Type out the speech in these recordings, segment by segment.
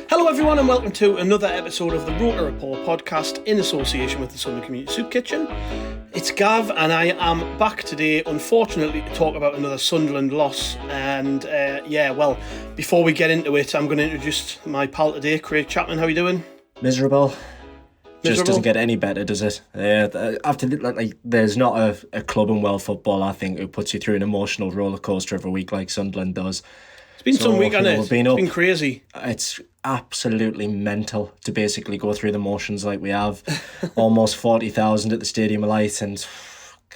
Hello everyone and welcome to another episode of the ROKER RAPPORT podcast in association with the Sunderland Community Soup Kitchen. It's Gav and I am back today, unfortunately, to talk about another Sunderland loss. And before we get into it, I'm going to introduce my pal today, Craig Chapman. How are you doing? Miserable. Just doesn't get any better, does it? There's not a club in world football, I think, who puts you through an emotional roller coaster every week like Sunderland does. It's been some week, hasn't it? It's been crazy. It's absolutely mental to basically go through the motions like we have. Almost 40,000 at the Stadium of Light, and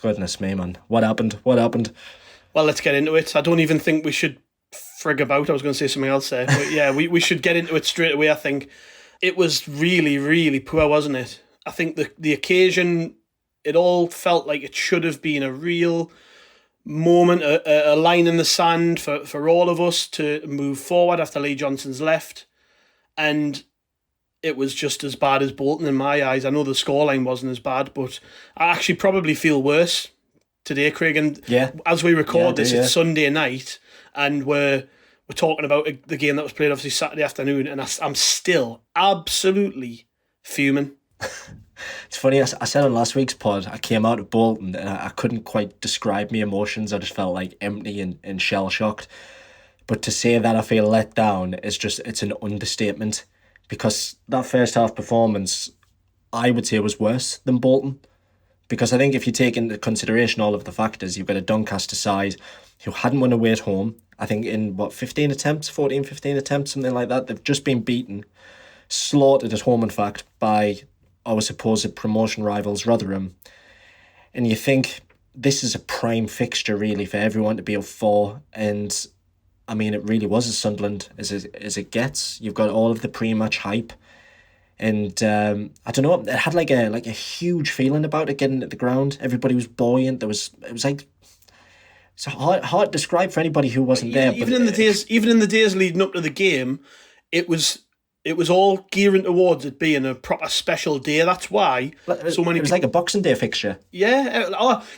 goodness me, man. What happened? Well, let's get into it. I don't even think we should frig about. I was going to say something else there. But yeah, we should get into it straight away, I think. It was really, really poor, wasn't it? I think the occasion, it all felt like it should have been a real moment, a line in the sand for all of us to move forward after Lee Johnson's left. And it was just as bad as Bolton in my eyes. I know the scoreline wasn't as bad, but I actually probably feel worse today, Craig. And as we record this, it's Sunday night, and we're talking about the game that was played obviously Saturday afternoon, and I'm still absolutely fuming. It's funny, I said on last week's pod, I came out of Bolton and I couldn't quite describe my emotions. I just felt like empty and shell-shocked. But to say that I feel let down is it's an understatement, because that first half performance, I would say, was worse than Bolton. Because I think if you take into consideration all of the factors, you've got a Doncaster side who hadn't won away at home, I think in 15 attempts, something like that. They've just been beaten, slaughtered at home, in fact, by our supposed promotion rivals Rotherham. And you think this is a prime fixture really for everyone to be up for. And I mean, it really was as Sunderland as it gets. You've got all of the pre-match hype. And I don't know, it had like a huge feeling about it getting at the ground. Everybody was buoyant. It was like, it's hard to describe for anybody who wasn't there. Even in the days leading up to the game, it was all gearing towards it being a proper special day. That's why so many. It was like a Boxing Day fixture. Yeah,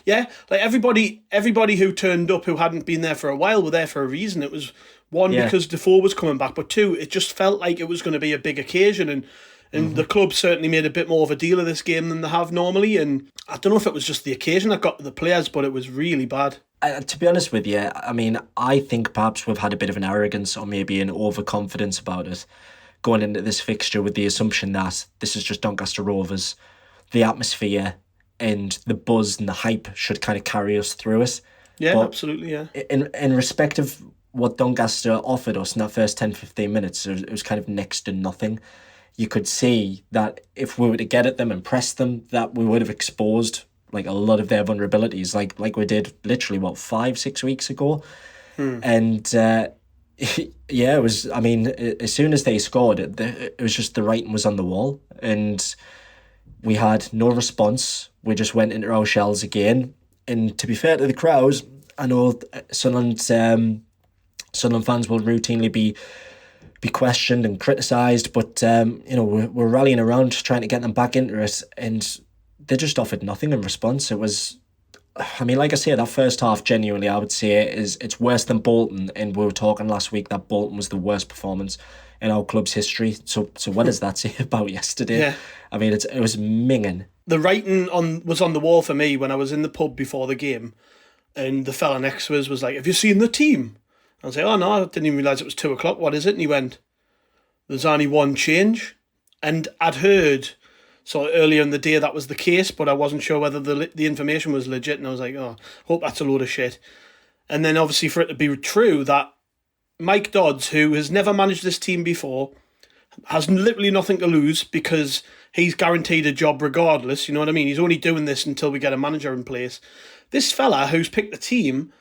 like everybody who turned up who hadn't been there for a while were there for a reason. It was one, because Defoe was coming back, but two, it just felt like it was going to be a big occasion, and the club certainly made a bit more of a deal of this game than they have normally. And I don't know if it was just the occasion that got to the players, but it was really bad. To be honest with you, I mean, I think perhaps we've had a bit of an arrogance or maybe an overconfidence about it, going into this fixture with the assumption that this is just Doncaster Rovers, the atmosphere and the buzz and the hype should kind of carry us through it. Yeah, but absolutely, yeah. In respect of what Doncaster offered us in that first 10-15 minutes, it was kind of next to nothing. You could see that if we were to get at them and press them, that we would have exposed like a lot of their vulnerabilities, like we did literally 5-6 weeks ago. And it was, I mean, as soon as they scored it was just the writing was on the wall, and we had no response. We just went into our shells again. And to be fair to the crowds, I know Sunderland fans will routinely be questioned and criticised, but we're rallying around trying to get them back into it, and they just offered nothing in response. It was, I mean, like I say, that first half, genuinely, I would say it's worse than Bolton, and we were talking last week that Bolton was the worst performance in our club's history. So what does that say about yesterday? Yeah. I mean, it was minging. The writing was on the wall for me when I was in the pub before the game, and the fella next to us was like, "Have you seen the team?" I was like, "Oh no, I didn't even realise it was 2:00. What is it?" And he went, "There's only one change." And I'd heard, so earlier in the day that was the case, but I wasn't sure whether the information was legit, and I was like, "Oh, hope that's a load of shit." And then obviously for it to be true, that Mike Dodds, who has never managed this team before, has literally nothing to lose because he's guaranteed a job regardless, you know what I mean? He's only doing this until we get a manager in place. This fella who's picked the team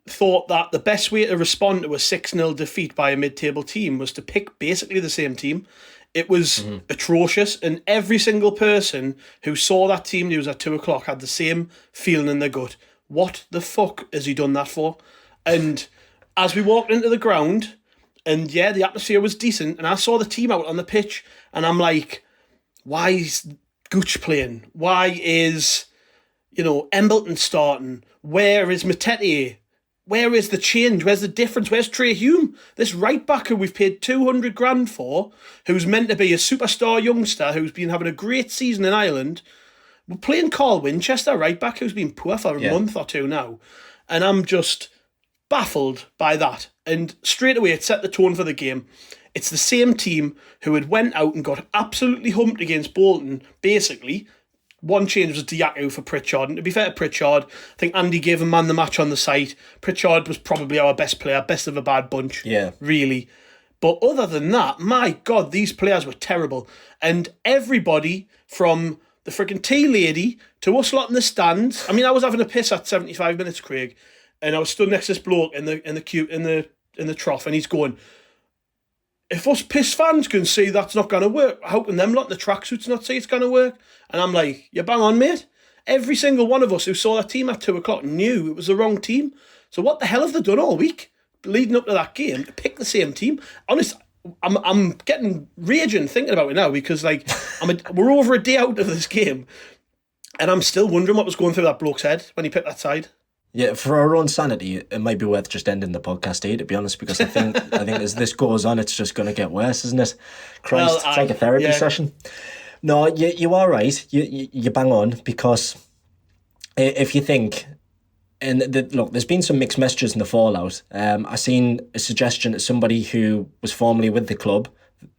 thought that the best way to respond to a 6-0 defeat by a mid-table team was to pick basically the same team. It was atrocious, and every single person who saw that team news at 2:00 had the same feeling in their gut. What the fuck has he done that for? And as we walked into the ground, and yeah, the atmosphere was decent, and I saw the team out on the pitch, and I'm like, why is Gooch playing? Why is Embleton starting. Where is Matete? Where is the change? Where's the difference? Where's Trey Hume? This right back who we've paid 200 grand for, who's meant to be a superstar youngster, who's been having a great season in Ireland. We're playing Carl Winchester, right back, who's been poor for a month or two now. And I'm just baffled by that. And straight away, it set the tone for the game. It's the same team who had went out and got absolutely humped against Bolton, basically. One change was Diaco for Pritchard. And to be fair to Pritchard, I think Andy gave him man the match on the site. Pritchard was probably our best player, best of a bad bunch. Yeah. Really. But other than that, my God, these players were terrible. And everybody from the freaking tea lady to us lot in the stands. I mean, I was having a piss at 75 minutes, Craig, and I was stood next to this bloke in the trough, and he's going, if us piss fans can see that's not going to work, how can them lot in the tracksuits not see it's going to work? And I'm like, you bang on, mate. Every single one of us who saw that team at 2 o'clock knew it was the wrong team. So what the hell have they done all week leading up to that game to pick the same team? Honest, I'm getting raging thinking about it now because we're over a day out of this game, and I'm still wondering what was going through that bloke's head when he picked that side. Yeah, for our own sanity, it might be worth just ending the podcast here, to be honest, because I think as this goes on, it's just going to get worse, isn't it? Christ, it's like a therapy session. No, you are right. You bang on, because if you think, look, there's been some mixed messages in the fallout. I seen a suggestion to somebody who was formerly with the club,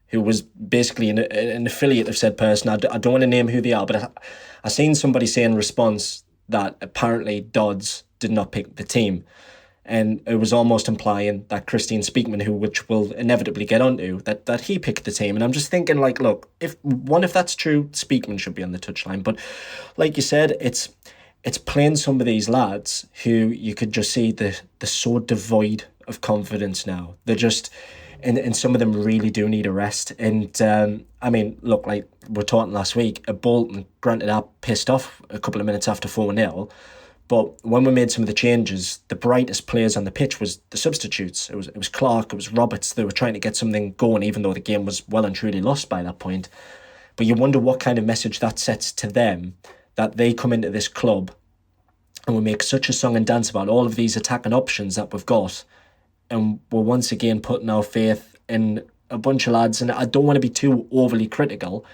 who was basically an affiliate of said person. I don't want to name who they are, but I seen somebody say in response that apparently Dodds did not pick the team. And it was almost implying that Kyril and Speakman, which we'll inevitably get onto, that he picked the team. And I'm just thinking, look, if that's true, Speakman should be on the touchline. But like you said, it's playing some of these lads who you could just see they're so devoid of confidence now. They're just, and some of them really do need a rest. And I mean, look, like we were talking last week, at Bolton, granted I pissed off a couple of minutes after 4-0, but when we made some of the changes, the brightest players on the pitch was the substitutes. It was Clark, it was Roberts. They were trying to get something going, even though the game was well and truly lost by that point. But you wonder what kind of message that sets to them, that they come into this club and we make such a song and dance about all of these attacking options that we've got, and we're once again putting our faith in a bunch of lads. And I don't want to be too overly critical,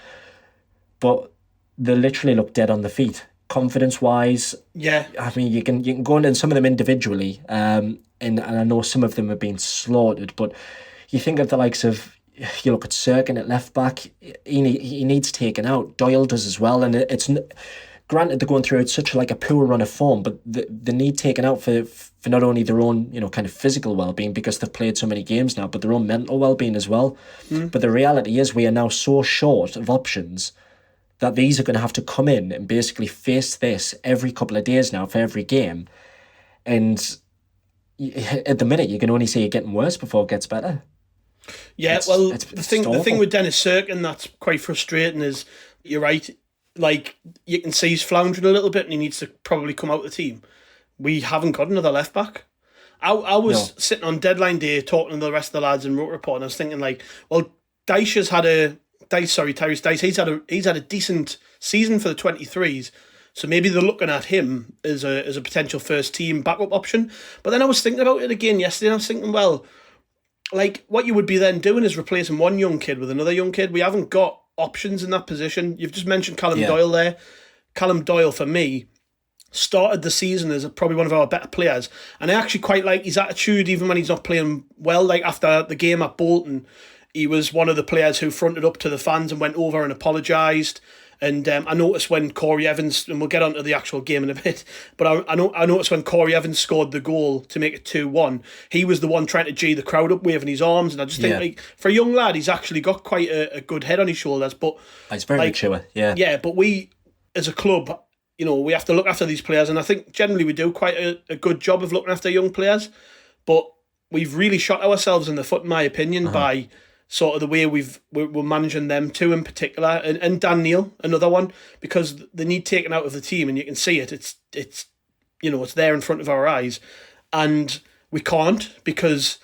but they literally look dead on the feet. Confidence-wise, yeah. I mean, you can go into some of them individually, and I know some of them have been slaughtered, but you think of the likes of, you look at Serkin at left-back, he needs taken out. Doyle does as well, and it's granted they're going through such a poor run of form, but the need taken out for not only their own kind of physical well-being, because they've played so many games now, but their own mental well-being as well. But the reality is we are now so short of options that these are going to have to come in and basically face this every couple of days now for every game. And at the minute, you can only see it getting worse before it gets better. Yeah, the thing with Dennis Serkin that's quite frustrating is, you're right, you can see he's floundering a little bit and he needs to probably come out of the team. We haven't got another left back. I was sitting on deadline day talking to the rest of the lads in ROKER RAPPORT, and I was thinking Tyrese Dice, he's had a decent season for the 23s, so maybe they're looking at him as a potential first team backup option. But then I was thinking about it again yesterday, and I was thinking, well, what you would be then doing is replacing one young kid with another young kid. We haven't got options in that position. You've just mentioned Callum Doyle there. Callum Doyle, for me, started the season as probably one of our better players, and I actually quite like his attitude even when he's not playing well. After the game at Bolton, he was one of the players who fronted up to the fans and went over and apologised. And I noticed when Corey Evans, and we'll get onto the actual game in a bit, but I noticed when Corey Evans scored the goal to make it 2-1, he was the one trying to G the crowd up, waving his arms. And I just think, for a young lad, he's actually got quite a good head on his shoulders. But he's very mature, yeah. Yeah, but we, as a club, we have to look after these players. And I think generally we do quite a good job of looking after young players. But we've really shot ourselves in the foot, in my opinion, by sort of the way we're managing them too, in particular, and Dan Neil, another one, because the need taken out of the team, and you can see it. It's there in front of our eyes, and we can't, because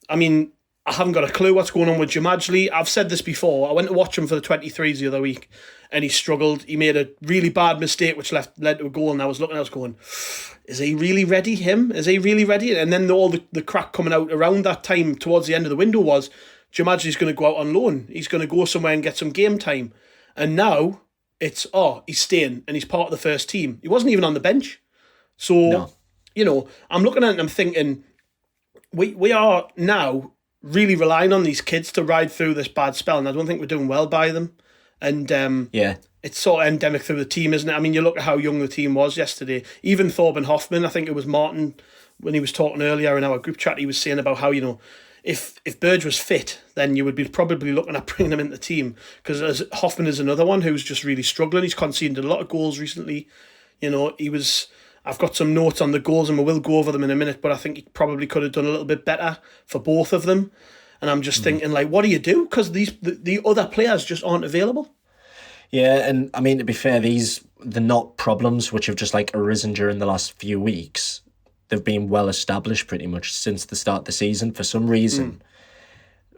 I mean, I haven't got a clue what's going on with Jamajli. I've said this before. I went to watch him for the 23s the other week, and he struggled. He made a really bad mistake, which led to a goal, and I was going, is he really ready, him? Is he really ready? And then all the crack coming out around that time, towards the end of the window, was Jamajli's going to go out on loan. He's going to go somewhere and get some game time. And now it's, he's staying, and he's part of the first team. He wasn't even on the bench. So, No. I'm looking at it and I'm thinking, we are now really relying on these kids to ride through this bad spell, and I don't think we're doing well by them. And it's sort of endemic through the team, isn't it? I mean, you look at how young the team was yesterday. Even Thorben Hoffman, I think it was Martin, when he was talking earlier in our group chat, he was saying about how, if Burge was fit, then you would be probably looking at bringing him into the team, because Hoffman is another one who's just really struggling. He's conceded a lot of goals recently. I've got some notes on the goals and we will go over them in a minute, but I think he probably could have done a little bit better for both of them. And I'm just thinking, what do you do? Because the other players just aren't available. Yeah, and I mean, to be fair, they're not problems which have just arisen during the last few weeks. They've been well established pretty much since the start of the season. For some reason,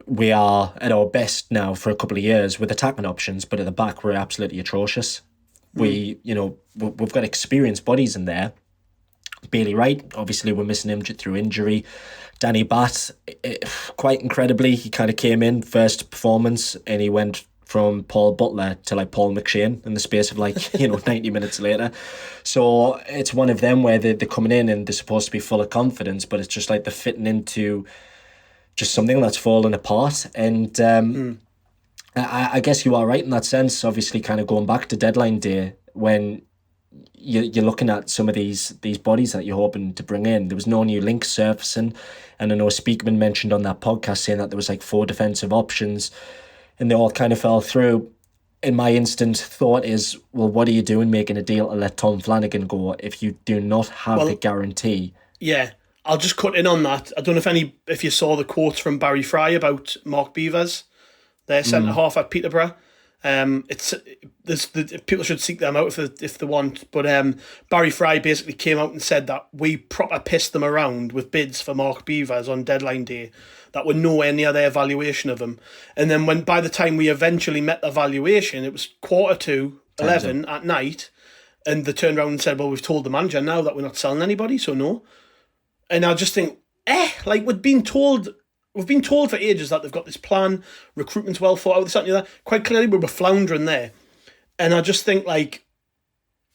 we are at our best now for a couple of years with attacking options, but at the back we're absolutely atrocious. We've got experienced bodies in there. Bailey Wright, obviously we're missing him through injury. Danny Batt, quite incredibly, he kind of came in first performance and he went from Paul Butler to Paul McShane in the space of 90 minutes later. So it's one of them where they're coming in and they're supposed to be full of confidence, but it's just they're fitting into just something that's fallen apart. And I guess you are right in that sense, obviously kind of going back to deadline day when you're looking at some of these bodies that you're hoping to bring in. There was no new links surfacing, and I know Speakman mentioned on that podcast saying that there was 4 defensive options and they all kind of fell through. And my instant thought is, well, what are you doing making a deal to let Tom Flanagan go if you do not have the guarantee? Yeah, I'll just cut in on that. I don't know if you saw the quotes from Barry Fry about Mark Beavers, their centre-half at Peterborough. People should seek them out if they want. But Barry Fry basically came out and said that we proper pissed them around with bids for Mark Beavers on deadline day that were nowhere near their valuation of him. And then by the time we eventually met the valuation, it was 11:15 at night, and they turned around and said, well, we've told the manager now that we're not selling anybody, so no. And I just think, we've been told for ages that they've got this plan, recruitment's well thought out, this, that, and the other. Quite clearly we were floundering there. And I just think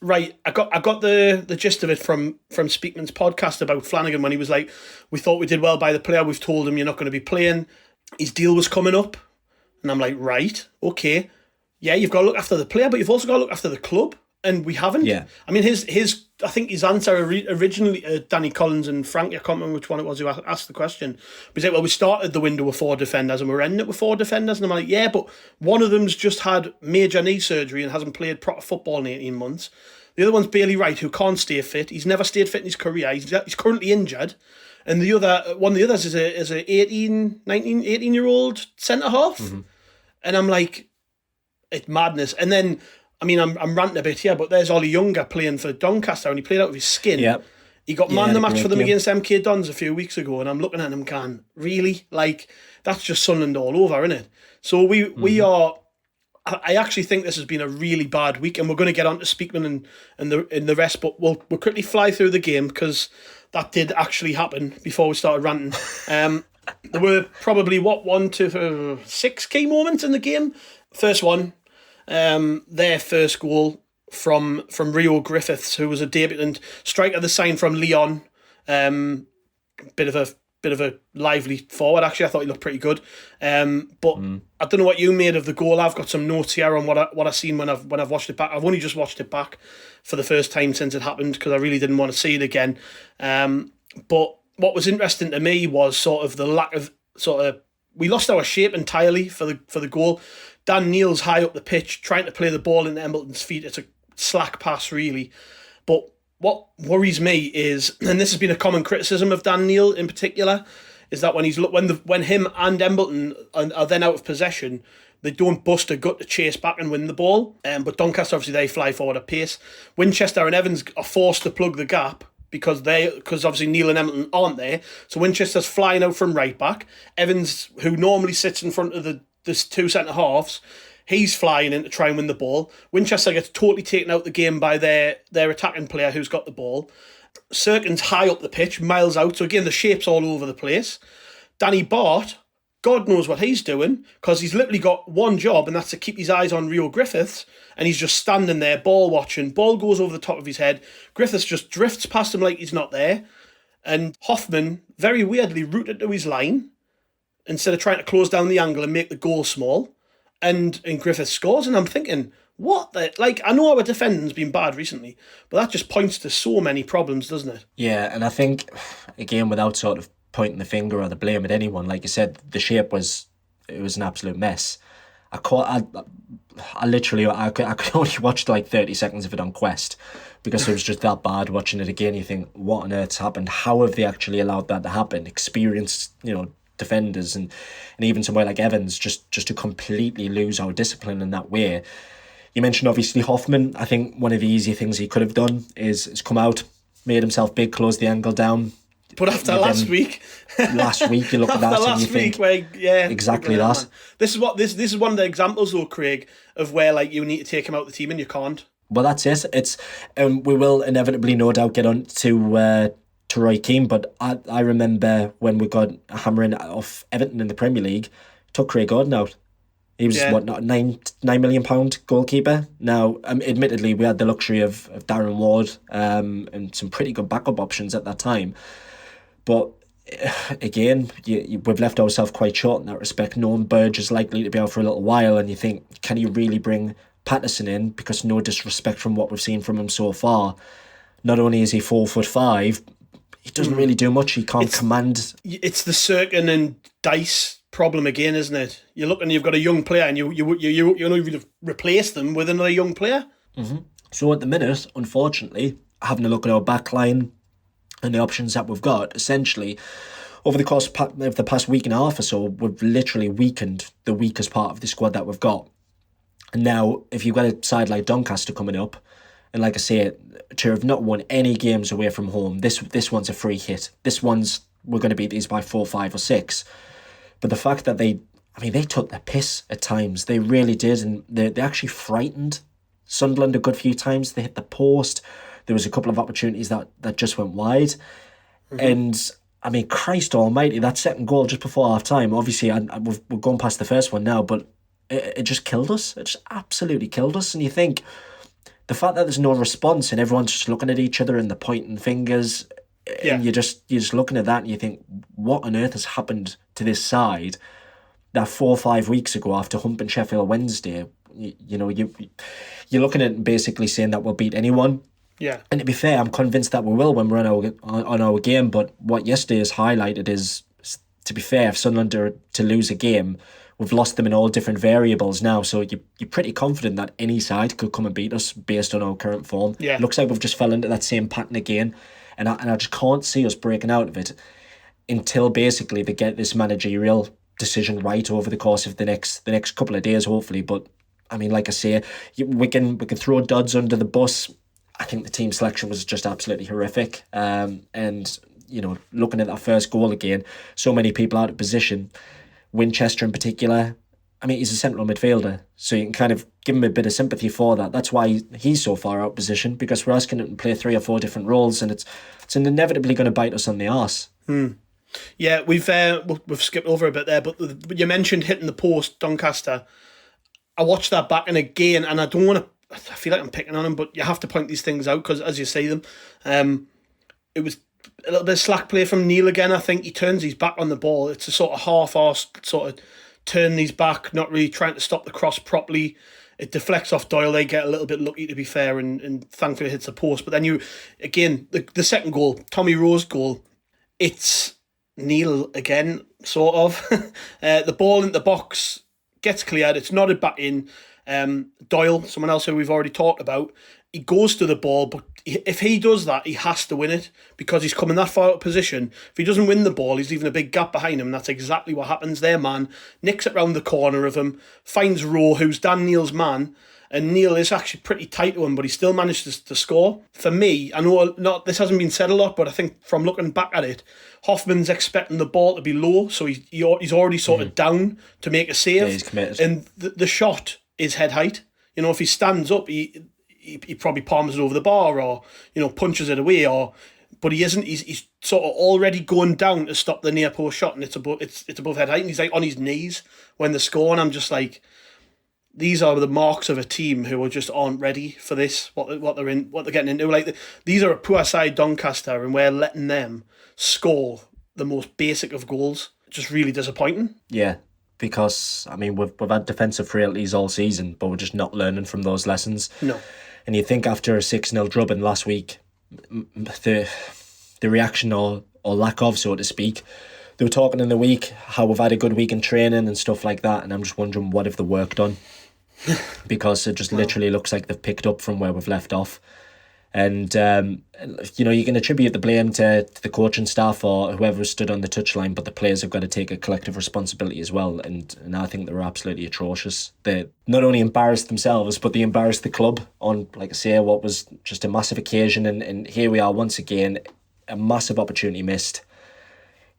right, I got the gist of it from Speakman's podcast about Flanagan when he was we thought we did well by the player, we've told him you're not going to be playing. His deal was coming up. And I'm right, okay. Yeah, you've got to look after the player, but you've also got to look after the club. And we haven't. Yeah. I mean, I think his answer originally, Danny Collins and Frank, I can't remember which one it was who asked the question. But he said, well, we started the window with 4 defenders and we're ending it with 4 defenders. And I'm yeah, but one of them's just had major knee surgery and hasn't played proper football in 18 months. The other one's Bailey Wright, who can't stay fit. He's never stayed fit in his career. He's currently injured. And one of the others is a 18-year-old centre-half. Mm-hmm. And I'm it's madness. And then, I mean, I'm ranting a bit here, but there's Ollie Younger playing for Doncaster, and he played out of his skin. Yep. He got man the match for them against MK Dons a few weeks ago, and I'm looking at him going, really? That's just Sunderland all over, isn't it? So we are... I actually think this has been a really bad week, and we're going to get on to Speakman and the rest, but we'll quickly fly through the game, because that did actually happen before we started ranting. There were probably, 1 to 6 key moments in the game. First one, their first goal from Rio Griffiths, who was a debutant striker, the sign from Lyon. Bit of a lively forward, actually. I thought he looked pretty good. But I don't know what you made of the goal. I've got some notes here on what I've seen when I've watched it back. I've only just watched it back for the first time since it happened, because I really didn't want to see it again. But what was interesting to me was sort of the lack of we lost our shape entirely for the goal. Dan Neal's high up the pitch, trying to play the ball into Embleton's feet. It's a slack pass, really. But what worries me is, and this has been a common criticism of Dan Neal in particular, is that when him and Embleton are then out of possession, they don't bust a gut to chase back and win the ball. But Doncaster, obviously, they fly forward at pace. Winchester and Evans are forced to plug the gap, because obviously Neil and Hamilton aren't there. So Winchester's flying out from right back. Evans, who normally sits in front of the two centre halves, he's flying in to try and win the ball. Winchester gets totally taken out the game by their attacking player who's got the ball. Serkin's high up the pitch, miles out. So again, the shape's all over the place. Danny Bart, God knows what he's doing, because he's literally got one job, and that's to keep his eyes on Rio Griffiths, and he's just standing there, ball watching. Ball goes over the top of his head. Griffiths just drifts past him like he's not there. And Hoffman, very weirdly, rooted to his line instead of trying to close down the angle and make the goal small. And Griffiths scores, and I'm thinking, what the... Like, I know our defending's been bad recently, but that just points to so many problems, doesn't it? Yeah, and I think, again, without sort of pointing the finger or the blame at anyone, like you said, the shape was an absolute mess. I could only watch like 30 seconds of it on Quest because it was just that bad. Watching it again, you think, what on earth's happened? How have they actually allowed that to happen? Experienced, defenders and even somewhere like Evans just to completely lose our discipline in that way. You mentioned obviously Hoffman. I think one of the easy things he could have done is come out, made himself big, closed the angle down. But after last week, you look at that and you think, exactly that. Man. This is one of the examples though, Craig, of where like you need to take him out of the team and you can't. Well, that's it. It's we will inevitably, no doubt, get on to Roy Keane, but I remember when we got a hammering off Everton in the Premier League, took Craig Gordon out. He was not £9 million goalkeeper. Now, admittedly, we had the luxury of Darren Ward and some pretty good backup options at that time. But again, we've left ourselves quite short in that respect. Noam Burge is likely to be out for a little while, and you think, can you really bring Patterson in? Because no disrespect from what we've seen from him so far, not only is he 4'5", he doesn't really do much. He can't command. It's the Serkin and Dice problem again, isn't it? You're looking, you've got a young player, and you've replaced them with another young player. Mm-hmm. So at the minute, unfortunately, having a look at our back line and the options that we've got, essentially, over the course of the past week and a half or so, we've literally weakened the weakest part of the squad that we've got. And now, if you've got a side like Doncaster coming up, and like I say, to have not won any games away from home, this one's a free hit. We're going to beat these by 4, 5 or 6. But the fact that they took the piss at times. They really did, and they actually frightened Sunderland a good few times. They hit the post. There was a couple of opportunities that just went wide. Mm-hmm. And, Christ almighty, that second goal just before half-time, obviously, we're going past the first one now, but it just killed us. It just absolutely killed us. And you think, the fact that there's no response and everyone's just looking at each other and they're pointing fingers, and you're just looking at that and you think, what on earth has happened to this side that 4 or 5 weeks ago after humping Sheffield Wednesday, you're looking at it and basically saying that we'll beat anyone. Yeah. And to be fair, I'm convinced that we will when we're on our game, but what yesterday has highlighted is, to be fair, if Sunderland are to lose a game, we've lost them in all different variables now, so you're pretty confident that any side could come and beat us based on our current form. Yeah. Looks like we've just fell into that same pattern again, and I just can't see us breaking out of it until basically they get this managerial decision right over the course of the next couple of days, hopefully. But like I say, we can throw Dodds under the bus. I think the team selection was just absolutely horrific, and looking at that first goal again, so many people out of position. Winchester in particular, he's a central midfielder, so you can kind of give him a bit of sympathy for that. That's why he's so far out of position, because we're asking him to play 3 or 4 different roles, and it's inevitably going to bite us on the arse. Yeah, we've skipped over a bit there, but you mentioned hitting the post, Doncaster. I watched that back and again, and I don't want to. I feel like I'm picking on him, but you have to point these things out because, as you say them, it was a little bit of slack play from Neil again. I think he turns his back on the ball. It's a sort of half-arsed sort of turning his back, not really trying to stop the cross properly. It deflects off Doyle. They get a little bit lucky, to be fair, and thankfully hits the post. But then the second goal, Tommy Rowe's goal, it's Neil again, sort of. The ball in the box gets cleared. It's nodded back in. Doyle, someone else who we've already talked about, he goes to the ball, but if he does that, he has to win it because he's coming that far out of position. If he doesn't win the ball, he's leaving a big gap behind him, and that's exactly what happens there, man. Nicks it round the corner of him, finds Rowe, who's Dan Neil's man, and Neil is actually pretty tight to him, but he still managed to score. For me, I know this hasn't been said a lot, but I think from looking back at it, Hoffman's expecting the ball to be low, so he's already sort of down to make a save. Yeah, he's committed. And the shot is head height. You know, if he stands up, he probably palms it over the bar or, you know, punches it away, but he isn't. He's sort of already going down to stop the near post shot, and it's above head height, and he's like on his knees when they're scoring. I'm just like, these are the marks of a team who just aren't ready for this. What they're getting into. Like, these are a poor side, Doncaster, and we're letting them score the most basic of goals. Just really disappointing. Yeah, because I mean we've had defensive frailties all season, but we're just not learning from those lessons. No. And you think after a 6-0 drubbing last week, the reaction or lack of, so to speak, they were talking in the week how we've had a good week in training and stuff like that, and I'm just wondering what have the work done. Because it just literally looks like they've picked up from where we've left off. And, you know, you can attribute the blame to the coaching staff or whoever stood on the touchline, but the players have got to take a collective responsibility as well. And I think they were absolutely atrocious. They not only embarrassed themselves, but they embarrassed the club on, like I say, what was just a massive occasion. And here we are once again, a massive opportunity missed.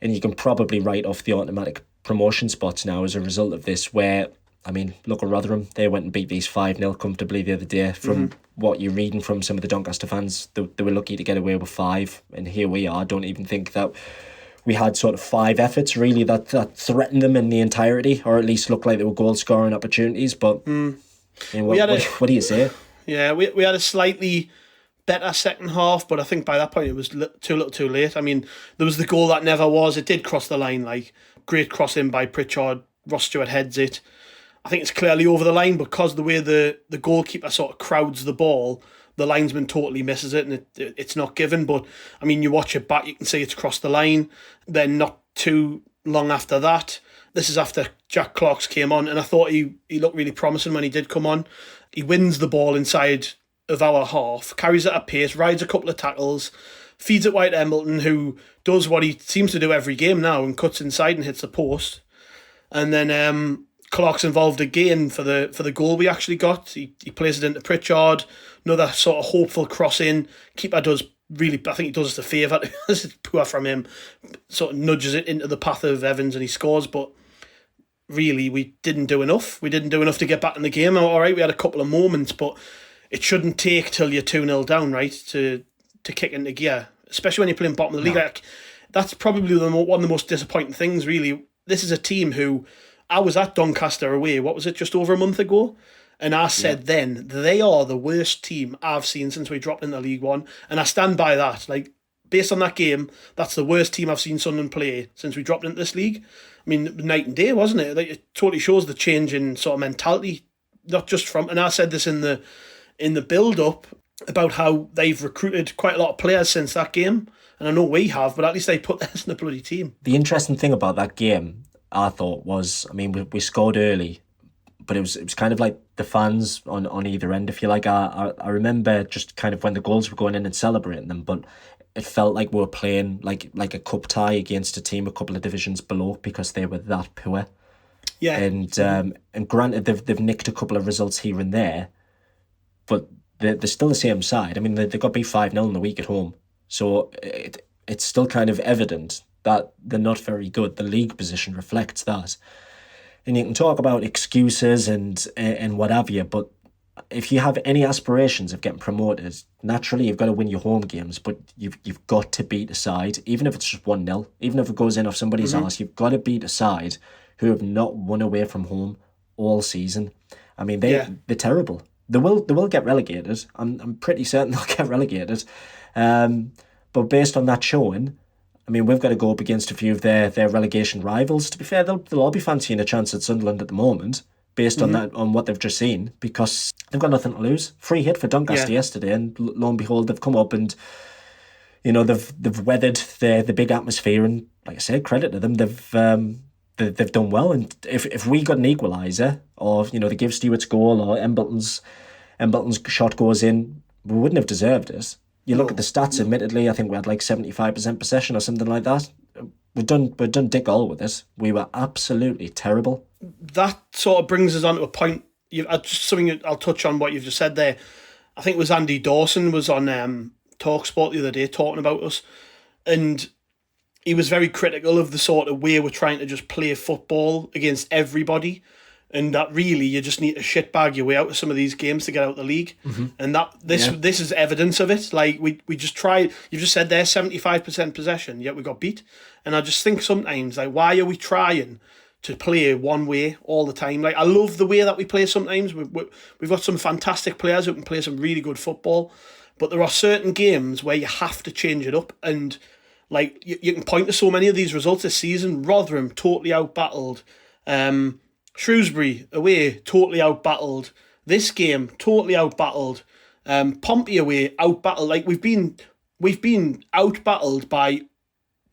And you can probably write off the automatic promotion spots now as a result of this, where, I mean, look at Rotherham. They went and beat these 5-0 comfortably the other day. From what you're reading from some of the Doncaster fans, they were lucky to get away with 5. And here we are. I don't even think that we had sort of 5 efforts, really, that threatened them in the entirety, or at least looked like they were goal-scoring opportunities. But I mean, what do you say? Yeah, we had a slightly better second half, but I think by that point it was too little too late. I mean, there was the goal that never was. It did cross the line, like, great cross in by Pritchard. Ross Stewart heads it. I think it's clearly over the line because the way the goalkeeper sort of crowds the ball, the linesman totally misses it, and it's not given. But, I mean, you watch it back, you can see it's crossed the line. Then not too long after that, this is after Jack Clark's came on, and I thought he looked really promising when he did come on. He wins the ball inside of our half, carries it at pace, rides a couple of tackles, feeds it wide to Embleton, who does what he seems to do every game now and cuts inside and hits the post. And then Clark's involved again for the goal we actually got. He plays it into Pritchard, another sort of hopeful cross in. Keeper does really, I think he does us a favour. It's poor from him. Sort of nudges it into the path of Evans and he scores, but really we didn't do enough. We didn't do enough to get back in the game. All right, we had a couple of moments, but it shouldn't take till you're 2-0 down, right, to kick into gear, especially when you're playing bottom of the league. Like, that's probably one of the most disappointing things, really. This is a team who, I was at Doncaster away, what was it, just over a month ago? And I said then, they are the worst team I've seen since we dropped into League One. And I stand by that. Like, based on that game, that's the worst team I've seen Sunderland play since we dropped into this league. I mean, night and day, wasn't it? Like, it totally shows the change in sort of mentality, not just from, and I said this in the build-up about how they've recruited quite a lot of players since that game. And I know we have, but at least they put this in the bloody team. The interesting thing about that game, I thought, was, I mean, we scored early, but it was kind of like the fans on either end, if you like. I remember just kind of when the goals were going in and celebrating them, but it felt like we were playing like a cup tie against a team a couple of divisions below because they were that poor. Yeah. And granted, they've nicked a couple of results here and there, but they're still the same side. I mean, they got beat 5-0 in the week at home. So it's still kind of evident that they're not very good. The league position reflects that. And you can talk about excuses and what have you, but if you have any aspirations of getting promoted, naturally you've got to win your home games, but you've got to beat a side, even if it's just 1-0, even if it goes in off somebody's arse, you've got to beat a side who have not won away from home all season. I mean, they're terrible. They will get relegated. I'm pretty certain they'll get relegated. But based on that showing, I mean, we've got to go up against a few of their relegation rivals. To be fair, they'll all be fancying a chance at Sunderland at the moment, based on that, on what they've just seen, because they've got nothing to lose. Free hit for Doncaster yesterday, and lo and behold, they've come up and, you know, they've weathered the big atmosphere, and like I said, credit to them, they've done well. And if we got an equaliser, or, you know, they give Stewart's goal, or Embleton's shot goes in, we wouldn't have deserved it. You look at the stats, admittedly, I think we had like 75% possession or something like that. We've done dick all with it. We were absolutely terrible. That sort of brings us on to a point. Just something I'll touch on what you've just said there. I think it was Andy Dawson was on TalkSport the other day talking about us, and he was very critical of the sort of way we're trying to just play football against everybody, and that really you just need to shitbag your way out of some of these games to get out of the league. And that this is evidence of it. Like we just tried. You've just said there 75% possession, yet we got beat. And I just think sometimes, like, why are we trying to play one way all the time? Like, I love the way that we play sometimes. We've got some fantastic players who can play some really good football, but there are certain games where you have to change it up. And like you can point to so many of these results this season. Rotherham totally outbattled. Shrewsbury away totally outbattled. This game totally outbattled. Pompey away outbattled. Like we've been outbattled by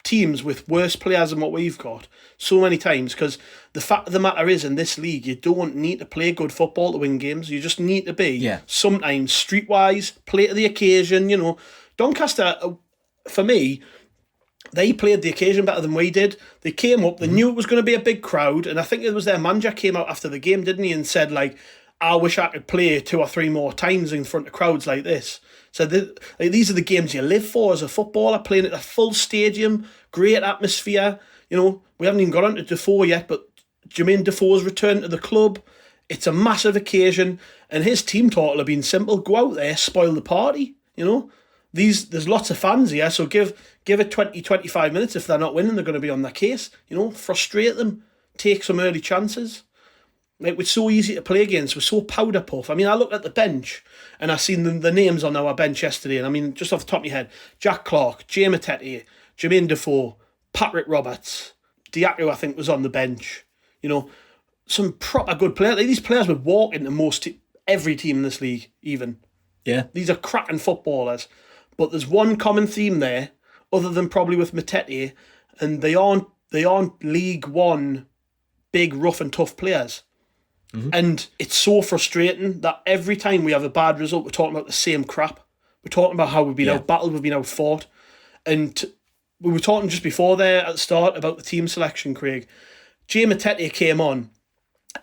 teams with worse players than what we've got so many times, because the fact of the matter is, in this league, you don't need to play good football to win games. You just need to be sometimes streetwise, play to the occasion. You know, Doncaster, for me, they played the occasion better than we did. They came up, they knew it was going to be a big crowd, and I think it was their manager came out after the game, didn't he, and said, like, I wish I could play 2 or 3 more times in front of crowds like this. So these are the games you live for as a footballer, playing at a full stadium, great atmosphere. You know, we haven't even got on to Defoe yet, but Jermaine Defoe's return to the club. It's a massive occasion, and his team talk will have been simple. Go out there, spoil the party, you know. There's lots of fans here, so give it 20, 25 minutes. If they're not winning, they're going to be on their case. You know, frustrate them, take some early chances. Like, we're so easy to play against. We're so powder puff. I mean, I looked at the bench and I seen the names on our bench yesterday. And I mean, just off the top of my head, Jack Clark, Jay Matete, Jermaine Defoe, Patrick Roberts, Diaco, I think, was on the bench. You know, some proper good players. Like, these players would walk into every team in this league, even. Yeah. These are cracking footballers. But there's one common theme there, other than probably with Matete, and they aren't League One big, rough and tough players. And it's so frustrating that every time we have a bad result, we're talking about the same crap. We're talking about how we've been out-battled, we've been out-fought. And we were talking just before there at the start about the team selection, Craig. Jay Matete came on,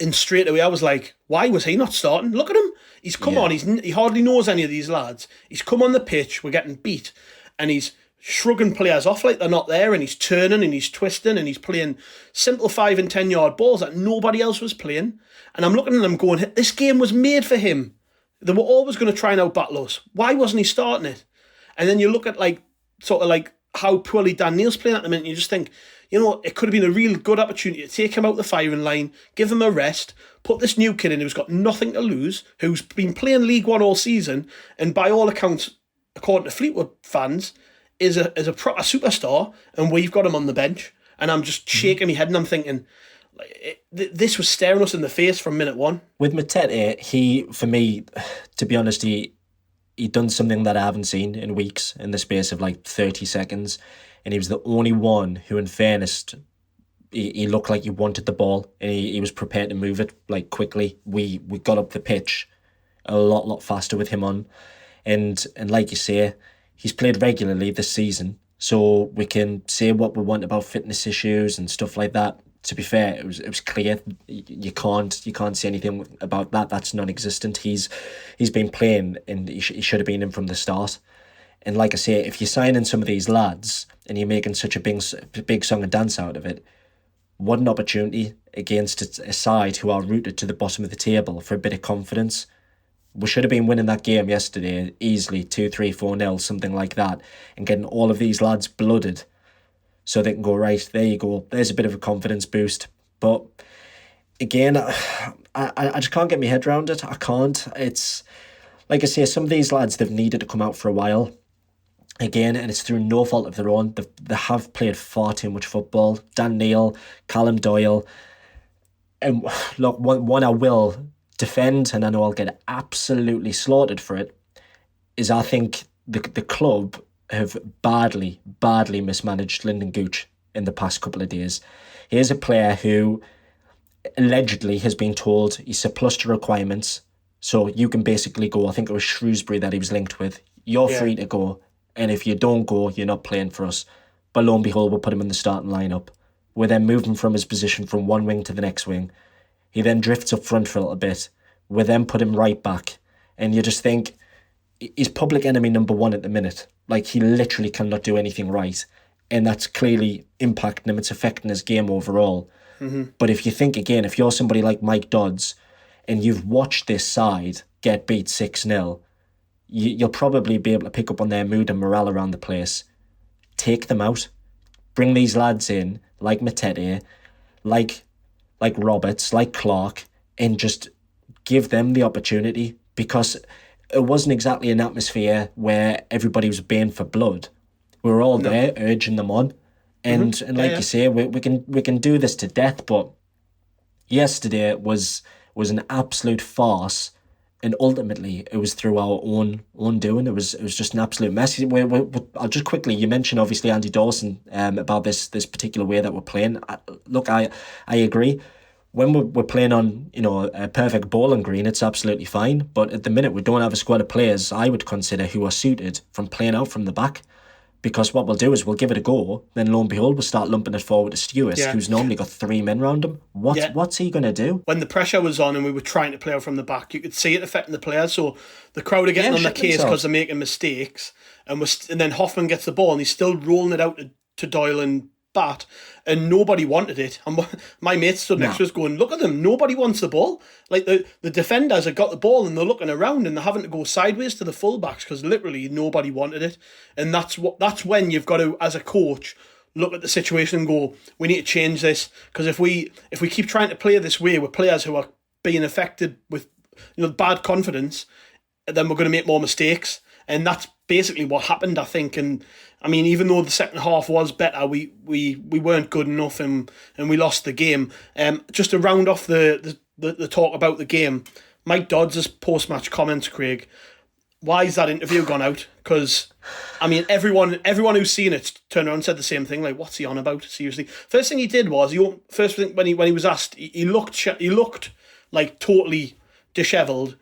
and straight away I was like, why was he not starting? Look at him. He's come on. He hardly knows any of these lads. He's come on the pitch, we're getting beat, and he's shrugging players off like they're not there, and he's turning and he's twisting and he's playing simple 5 and 10 yard balls that nobody else was playing. And I'm looking at them going, this game was made for him. They were always going to try and out-battle us. Why wasn't he starting it? And then you look at how poorly Dan Neil's playing at the minute, and you just think, you know, it could have been a real good opportunity to take him out the firing line, give him a rest, put this new kid in who's got nothing to lose, who's been playing League One all season, and by all accounts, according to Fleetwood fans, is a proper superstar, and we've got him on the bench. And I'm just shaking my head and I'm thinking, this was staring us in the face from minute one. With Matete, he, for me, to be honest, he done something that I haven't seen in weeks, in the space of like 30 seconds. And he was the only one who, in fairness, he looked like he wanted the ball, and he was prepared to move it like quickly. We got up the pitch a lot faster with him on. And like you say, he's played regularly this season, so we can say what we want about fitness issues and stuff like that. To be fair, it was clear. You can't say anything about that. That's non-existent. He's been playing, and he should have been in from the start. And like I say, if you're signing some of these lads and you're making such a big song and dance out of it, what an opportunity against a side who are rooted to the bottom of the table for a bit of confidence. We should have been winning that game yesterday easily, 2-3, 4-0, something like that, and getting all of these lads blooded so they can go, right, there you go, there's a bit of a confidence boost. But again, I just can't get my head around it. I can't. It's, like I say, some of these lads, they've needed to come out for a while. Again, and it's through no fault of their own. They have played far too much football. Dan Neil, Callum Doyle. And look, one I will defend, and I know I'll get absolutely slaughtered for it, is I think the club have badly mismanaged Lyndon Gooch in the past couple of days. Here's a player who allegedly has been told he's surplus to requirements So you can basically go, I think it was Shrewsbury that he was linked with. You're free to go. And if you don't go, you're not playing for us. But lo and behold, we'll put him in the starting lineup. We're then moving from his position from one wing to the next wing. He then drifts up front for a little bit. We then put him right back. And you just think, he's public enemy number one at the minute. Like, he literally cannot do anything right. And that's clearly impacting him. It's affecting his game overall. But if you think again, if you're somebody like Mike Dodds and you've watched this side get beat 6-0, you'll probably be able to pick up on their mood and morale around the place. Take them out. Bring these lads in, like Matete, like Roberts, like Clark, and just give them the opportunity, because it wasn't exactly an atmosphere where everybody was baying for blood. We were all there urging them on. And like you say, we can do this to death, but yesterday was an absolute farce, and ultimately it was through our own doing. It was just an absolute mess. I'll just quickly, you mentioned obviously Andy Dawson about this particular way that we're playing. I agree. When we're playing on a perfect bowling green, it's absolutely fine. But at the minute, we don't have a squad of players I would consider who are suited from playing out from the back. Because what we'll do is we'll give it a go, then lo and behold, we'll start lumping it forward to Stewart, who's normally got 3 men round him. What's he going to do? When the pressure was on and we were trying to play out from the back, you could see it affecting the players. So the crowd are getting on their case because they're making mistakes. And then Hoffman gets the ball and he's still rolling it out to Doyle and Bat, and nobody wanted it. And my mate stood next to us going, look at them, nobody wants the ball. Like the defenders have got the ball and they're looking around and they're having to go sideways to the fullbacks because literally nobody wanted it. And that's when you've got to, as a coach, look at the situation and go, we need to change this, because if we keep trying to play this way with players who are being affected with bad confidence, then we're going to make more mistakes. And that's basically what happened, I think. And I mean, even though the second half was better, we weren't good enough and we lost the game. Just to round off the talk about the game, Mike Dodds' post-match comments, Craig, why is that interview gone out? Because, I mean, everyone who's seen it turned around and said the same thing. Like, what's he on about? Seriously. First thing he did was, when he was asked, he looked like totally dishevelled.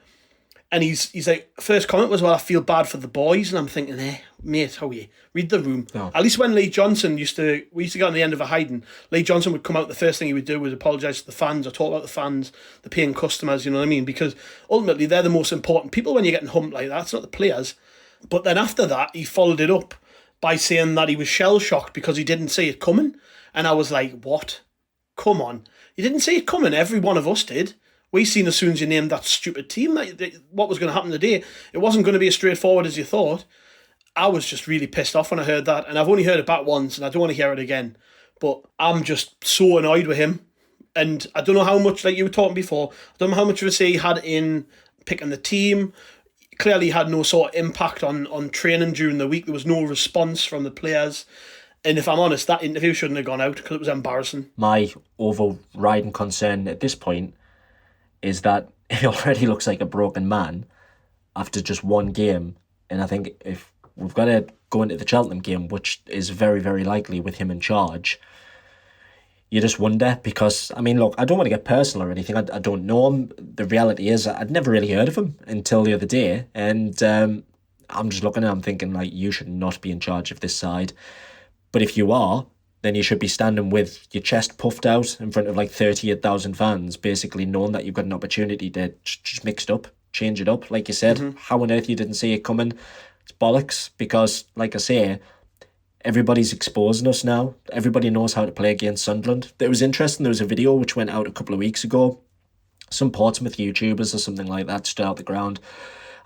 And he's like, first comment was, well, I feel bad for the boys. And I'm thinking, mate, how are you? Read the room. No. At least when Lee Johnson we used to get on the end of a hiding, Lee Johnson would come out, the first thing he would do was apologise to the fans or talk about the fans, the paying customers, you know what I mean? Because ultimately they're the most important people when you're getting humped like that. It's not the players. But then after that, he followed it up by saying that he was shell-shocked because he didn't see it coming. And I was like, what? Come on. You didn't see it coming. Every one of us did. We seen as soon as you named that stupid team what was going to happen today. It wasn't going to be as straightforward as you thought. I was just really pissed off when I heard that, and I've only heard it back once, and I don't want to hear it again. But I'm just so annoyed with him, and I don't know how much, like you were talking before, I don't know how much of a say he had in picking the team. Clearly, he had no sort of impact on training during the week. There was no response from the players. And if I'm honest, that interview shouldn't have gone out because it was embarrassing. My overriding concern at this point is that he already looks like a broken man after just one game. And I think if we've got to go into the Cheltenham game, which is very, very likely with him in charge, you just wonder, because, I mean, look, I don't want to get personal or anything. I don't know him. The reality is I'd never really heard of him until the other day. And I'm just looking at him thinking, like, you should not be in charge of this side. But if you are, then you should be standing with your chest puffed out in front of like 38,000 fans, basically knowing that you've got an opportunity to just mix it up, change it up. Like you said, How on earth you didn't see it coming? It's bollocks, because, like I say, everybody's exposing us now. Everybody knows how to play against Sunderland. It was interesting, there was a video which went out a couple of weeks ago. Some Portsmouth YouTubers or something like that stood out the ground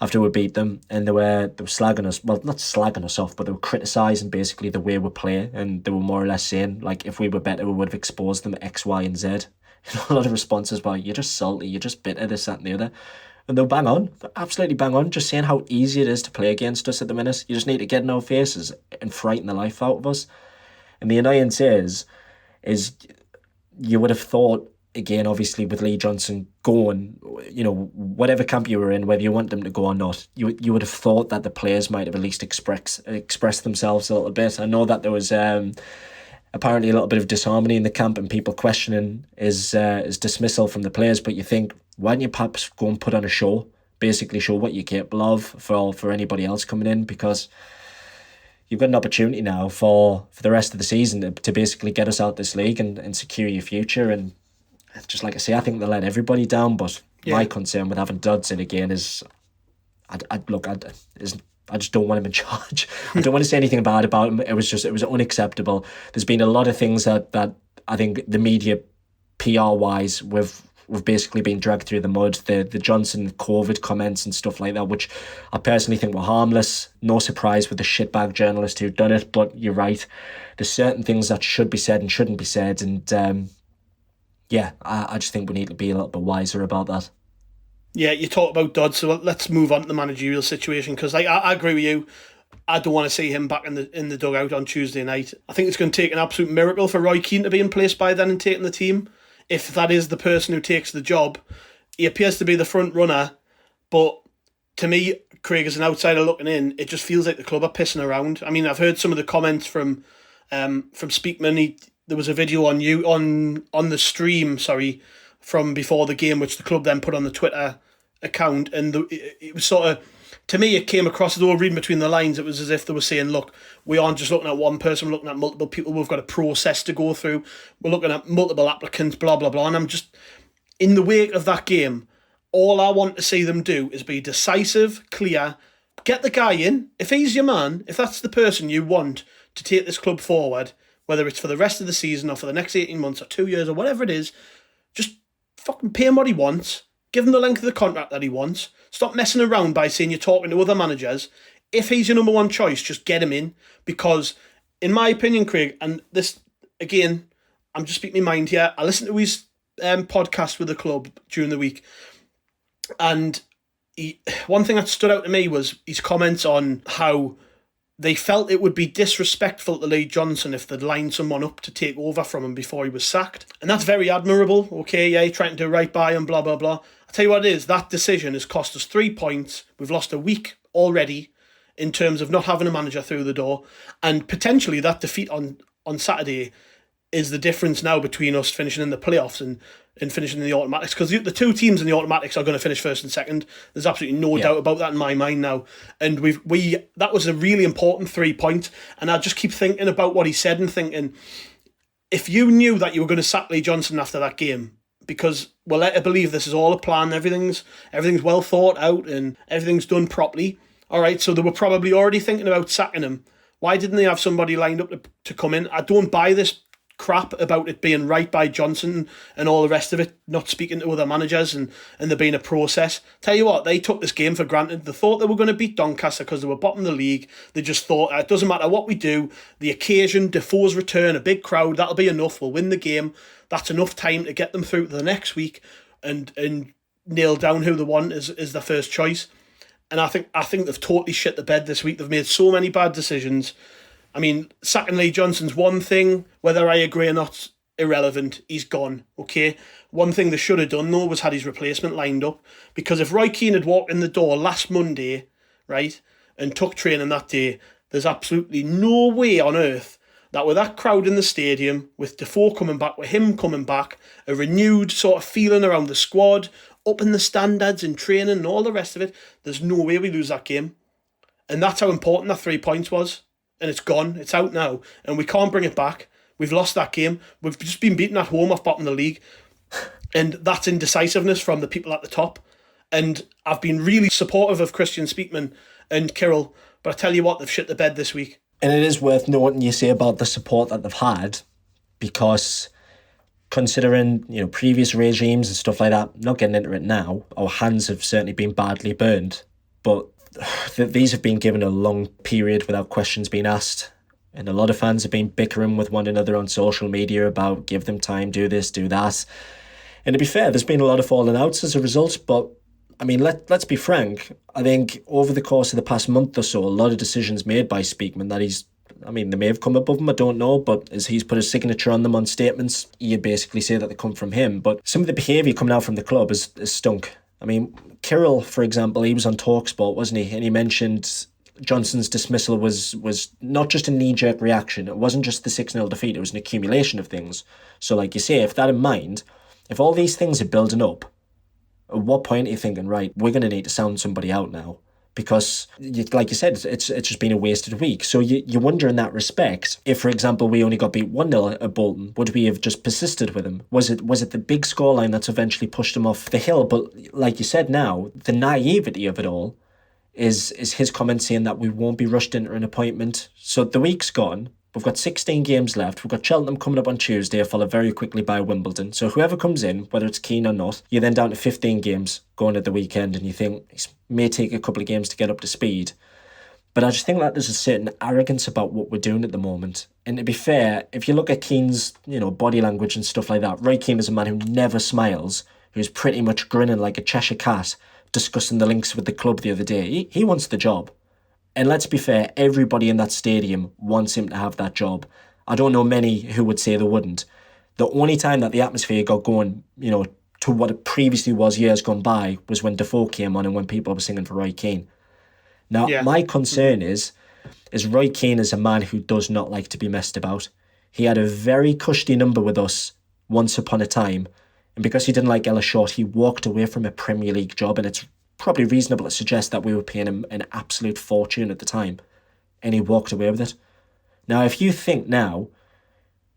after we beat them, and they were slagging us, well, not slagging us off, but they were criticising basically the way we play, and they were more or less saying, like, if we were better, we would have exposed them X, Y, and Z. A lot of responses were, you're just salty, you're just bitter, this, that, and the other. And they're bang on, they're absolutely bang on, just saying how easy it is to play against us at the minute. You just need to get in our faces and frighten the life out of us. And the annoyance is you would have thought, again, obviously with Lee Johnson going, whatever camp you were in, whether you want them to go or not, you would have thought that the players might have at least expressed themselves a little bit. I know that there was apparently a little bit of disharmony in the camp and people questioning his dismissal from the players, but you think, why don't you perhaps go and put on a show basically show what you're capable of for anybody else coming in, because you've got an opportunity now for the rest of the season to basically get us out this league and secure your future. And just like I say, I think they let everybody down, but my concern with having Dodds in again is, I just don't want him in charge. I don't want to say anything bad about him. It was unacceptable. There's been a lot of things that I think the media, PR-wise, we've basically been dragged through the mud. The Johnson COVID comments and stuff like that, which I personally think were harmless. No surprise with the shitbag journalist who'd done it, but you're right. There's certain things that should be said and shouldn't be said, and I just think we need to be a little bit wiser about that. Yeah, you talk about Dodds, so let's move on to the managerial situation, because I agree with you. I don't want to see him back in the dugout on Tuesday night. I think it's going to take an absolute miracle for Roy Keane to be in place by then and taking the team. If that is the person who takes the job, he appears to be the front runner, but to me, Craig, as an outsider looking in, it just feels like the club are pissing around. I mean, I've heard some of the comments from Speakman. There was a video on the stream, from before the game, which the club then put on the Twitter account, and it was sort of, to me, it came across, as though reading between the lines, it was as if they were saying, look, we aren't just looking at one person, we're looking at multiple people, we've got a process to go through, we're looking at multiple applicants, blah, blah, blah. And I'm just, in the wake of that game, all I want to see them do is be decisive, clear, get the guy in. If he's your man, if that's the person you want to take this club forward, whether it's for the rest of the season or for the next 18 months or 2 years or whatever it is, just fucking pay him what he wants. Give him the length of the contract that he wants. Stop messing around by saying you're talking to other managers. If he's your number one choice, just get him in. Because, in my opinion, Craig, and this, again, I'm just speaking my mind here. I listened to his podcast with the club during the week. And one thing that stood out to me was his comments on how they felt it would be disrespectful to Lee Johnson if they'd lined someone up to take over from him before he was sacked. And that's very admirable. Okay, yeah, trying to do right by him, blah, blah, blah. I'll tell you what it is, that decision has cost us 3 points. We've lost a week already in terms of not having a manager through the door. And potentially that defeat on Saturday is the difference now between us finishing in the playoffs and finishing in the automatics, because the two teams in the automatics are going to finish first and second. There's absolutely no doubt about that in my mind now. And that was a really important 3 points. And I just keep thinking about what he said and thinking, if you knew that you were going to sack Lee Johnson after that game, because we're led to believe this is all a plan, everything's well thought out and everything's done properly. All right, so they were probably already thinking about sacking him. Why didn't they have somebody lined up to come in? I don't buy this crap about it being right by Johnson and all the rest of it, not speaking to other managers and there being a process. Tell you what, they took this game for granted. They thought they were going to beat Doncaster because they were bottom of the league. They just thought, it doesn't matter what we do, the occasion, Defoe's return, a big crowd, that'll be enough, we'll win the game. That's enough time to get them through to the next week and nail down who they want is their first choice. And I think they've totally shit the bed this week. They've made so many bad decisions. I mean, sacking Lee Johnson's one thing, whether I agree or not, irrelevant. He's gone, okay? One thing they should have done, though, was had his replacement lined up. Because if Roy Keane had walked in the door last Monday, right, and took training that day, there's absolutely no way on earth that with that crowd in the stadium, with Defoe coming back, with him coming back, a renewed sort of feeling around the squad, up in the standards in training and all the rest of it, there's no way we lose that game. And that's how important that 3 points was. And it's gone, it's out now, and we can't bring it back. We've lost that game. We've just been beaten at home off bottom of the league. And that's indecisiveness from the people at the top. And I've been really supportive of Christian Speakman and Kyril, but I tell you what, they've shit the bed this week. And it is worth noting you say about the support that they've had, because considering, previous regimes and stuff like that, not getting into it now, our hands have certainly been badly burned, but these have been given a long period without questions being asked, and a lot of fans have been bickering with one another on social media about give them time, do this, do that. And to be fair, there's been a lot of falling outs as a result, but I mean, let's be frank. I think over the course of the past month or so, a lot of decisions made by Speakman that they may have come above him, I don't know, but as he's put his signature on them on statements, you'd basically say that they come from him. But some of the behaviour coming out from the club is stunk. I mean, Kyril, for example, he was on TalkSport, wasn't he? And he mentioned Johnson's dismissal was not just a knee-jerk reaction. It wasn't just the 6-0 defeat. It was an accumulation of things. So like you say, if that in mind, if all these things are building up, At what point are you thinking, right, we're going to need to sound somebody out now? Because, like you said, it's just been a wasted week. So you wonder in that respect, if, for example, we only got beat 1-0 at Bolton, would we have just persisted with him? Was it the big scoreline that's eventually pushed him off the hill? But like you said now, the naivety of it all is his comment saying that we won't be rushed into an appointment. So the week's gone. We've got 16 games left. We've got Cheltenham coming up on Tuesday, followed very quickly by Wimbledon. So whoever comes in, whether it's Keane or not, you're then down to 15 games going at the weekend, and you think it may take a couple of games to get up to speed. But I just think that there's a certain arrogance about what we're doing at the moment. And to be fair, if you look at Keane's, body language and stuff like that, Roy Keane is a man who never smiles, who's pretty much grinning like a Cheshire cat, discussing the links with the club the other day. He wants the job. And let's be fair, everybody in that stadium wants him to have that job. I don't know many who would say they wouldn't. The only time that the atmosphere got going, to what it previously was years gone by, was when Defoe came on and when people were singing for Roy Keane. Now, my concern is Roy Keane is a man who does not like to be messed about. He had a very cushy number with us once upon a time, and because he didn't like Ella Short, he walked away from a Premier League job, and it's probably reasonable to suggest that we were paying him an absolute fortune at the time, and he walked away with it. Now, if you think now,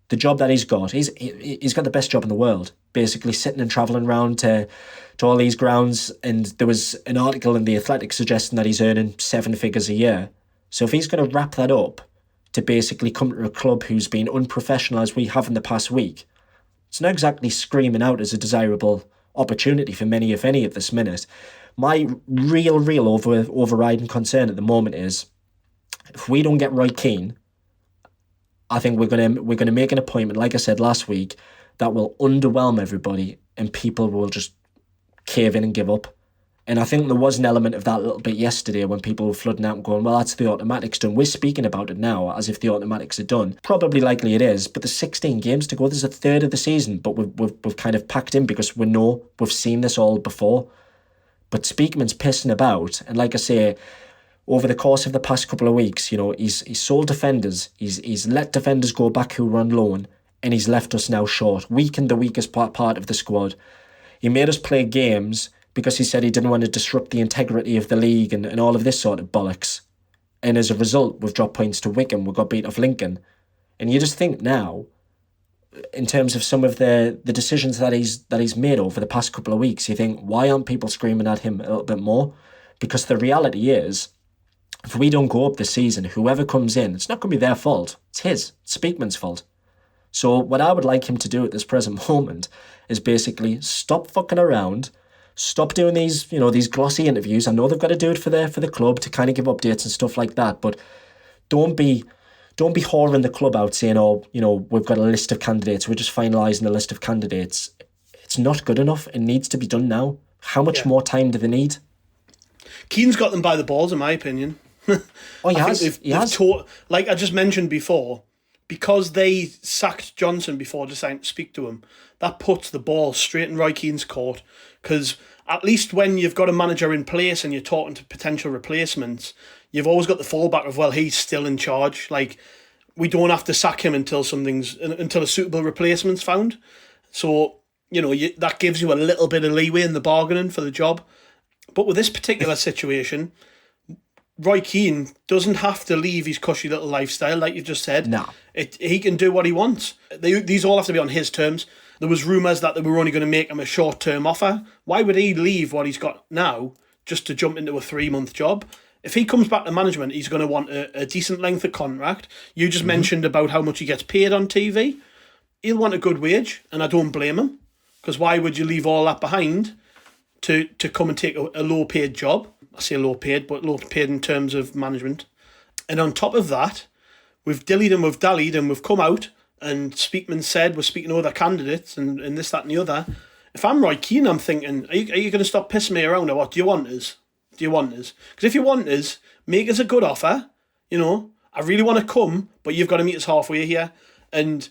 the job that he's got the best job in the world, basically sitting and travelling around to all these grounds, and there was an article in The Athletic suggesting that he's earning 7 figures a year. So if he's going to wrap that up to basically come to a club who's been unprofessional as we have in the past week, it's not exactly screaming out as a desirable opportunity for many, if any, at this minute. My real overriding concern at the moment is, if we don't get Roy Keane, I think we're gonna make an appointment, like I said last week, that will underwhelm everybody, and people will just cave in and give up. And I think there was an element of that a little bit yesterday when people were flooding out and going, well, that's the automatics done. We're speaking about it now as if the automatics are done. Probably likely it is, but there's 16 games to go. There's a third of the season, but we've kind of packed in because we've seen this all before. But Speakman's pissing about, and like I say, over the course of the past couple of weeks, he's sold defenders, he's let defenders go back who were on loan, and he's left us now short, weakened the weakest part of the squad. He made us play games because he said he didn't want to disrupt the integrity of the league and all of this sort of bollocks. And as a result, we've dropped points to Wickham, we got beat off Lincoln. And you just think now, in terms of some of the decisions that he's made over the past couple of weeks, you think, why aren't people screaming at him a little bit more? Because the reality is, if we don't go up this season, whoever comes in, it's not going to be their fault. It's Speakman's fault. So what I would like him to do at this present moment is basically stop fucking around, stop doing these glossy interviews. I know they've got to do it for the club to kind of give updates and stuff like that, but don't be whoring the club out saying, we've got a list of candidates, we're just finalising a list of candidates. It's not good enough. It needs to be done now. How much more time do they need? Keane's got them by the balls, in my opinion. Oh, he has. Like I just mentioned before, because they sacked Johnson before deciding to speak to him, that puts the ball straight in Roy Keane's court. Because at least when you've got a manager in place and you're talking to potential replacements, you've always got the fallback of, well, he's still in charge. Like, we don't have to sack him until a suitable replacement's found. So, that gives you a little bit of leeway in the bargaining for the job. But with this particular situation, Roy Keane doesn't have to leave his cushy little lifestyle, like you just said. No. He can do what he wants. These all have to be on his terms. There was rumours that they were only going to make him a short-term offer. Why would he leave what he's got now just to jump into a 3-month job? If he comes back to management, he's going to want a decent length of contract. You just mentioned about how much he gets paid on TV. He'll want a good wage, and I don't blame him. Because why would you leave all that behind to come and take a low-paid job? I say low-paid, but low-paid in terms of management. And on top of that, we've dillied and we've dallied and we've come out, and Speakman said we're speaking to other candidates and this, that and the other. If I'm Roy Keane, I'm thinking, are you going to stop pissing me around, or what? Do you want us? Because if you want us, make us a good offer. I really want to come, but you've got to meet us halfway here. And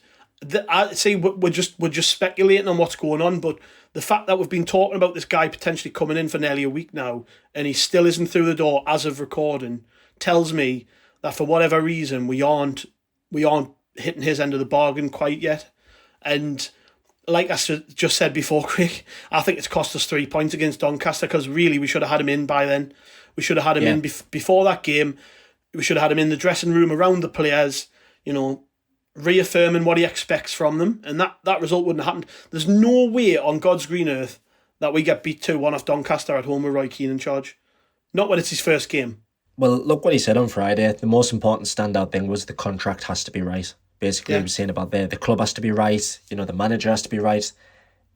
I'd say we're just speculating on what's going on, but the fact that we've been talking about this guy potentially coming in for nearly a week now, and he still isn't through the door as of recording, tells me that for whatever reason we aren't hitting his end of the bargain quite yet. And like I just said before, Craig, I think it's cost us 3 points against Doncaster, because really we should have had him in by then. We should have had him in before that game. We should have had him in the dressing room around the players, reaffirming what he expects from them, and that result wouldn't have happened. There's no way on God's green earth that we get beat 2-1 off Doncaster at home with Roy Keane in charge. Not when it's his first game. Well, look what he said on Friday. The most important standout thing was the contract has to be right. Basically, he was saying about the club has to be right, the manager has to be right.